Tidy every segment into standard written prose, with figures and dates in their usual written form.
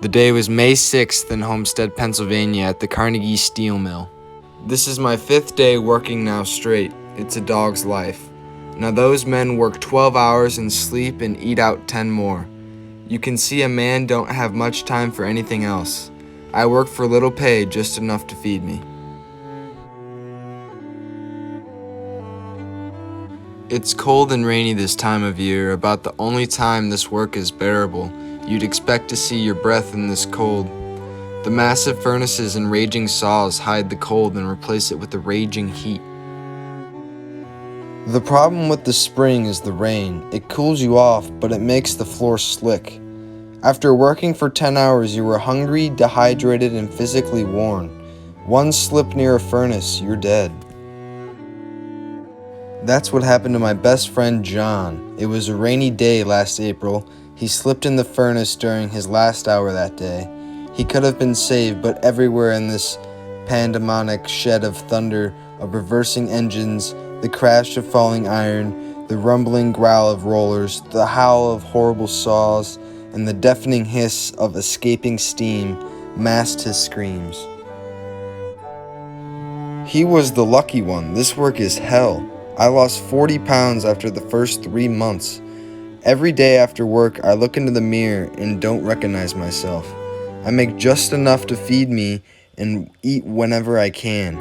The day was May 6th in Homestead, Pennsylvania at the Carnegie Steel Mill. This is my 5th day working now straight. It's a dog's life. Now those men work 12 hours and sleep and eat out 10 more. You can see a man don't have much time for anything else. I work for little pay, just enough to feed me. It's cold and rainy this time of year, about the only time this work is bearable. You'd expect to see your breath in this cold. The massive furnaces and raging saws hide the cold and replace it with the raging heat. The problem with the spring is the rain. It cools you off, but it makes the floor slick. After working for 10 hours, you were hungry, dehydrated, and physically worn. One slip near a furnace, you're dead. That's what happened to my best friend John. It was a rainy day last April. He slipped in the furnace during his last hour that day. He could have been saved, but everywhere in this pandemonic shed of thunder, of reversing engines, the crash of falling iron, the rumbling growl of rollers, the howl of horrible saws, and the deafening hiss of escaping steam masked his screams. He was the lucky one. This work is hell. I lost 40 pounds after the first 3 months. Every day after work, I look into the mirror and don't recognize myself. I make just enough to feed me and eat whenever I can.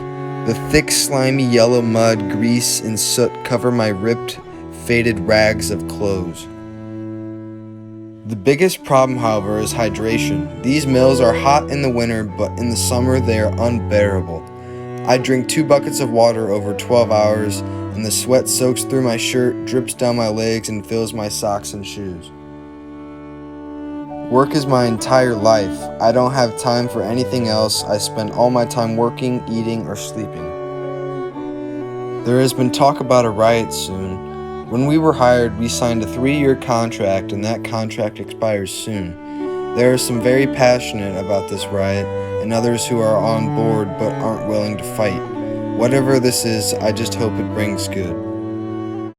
The thick, slimy yellow mud, grease, and soot cover my ripped, faded rags of clothes. The biggest problem, however, is hydration. These mills are hot in the winter, but in the summer they are unbearable. I drink 2 buckets of water over 12 hours, and the sweat soaks through my shirt, drips down my legs, and fills my socks and shoes. Work is my entire life. I don't have time for anything else. I spend all my time working, eating, or sleeping. There has been talk about a riot soon. When we were hired, we signed a 3-year contract, and that contract expires soon. There are some very passionate about this riot, and others who are on board but aren't willing to fight. Whatever this is, I just hope it brings good.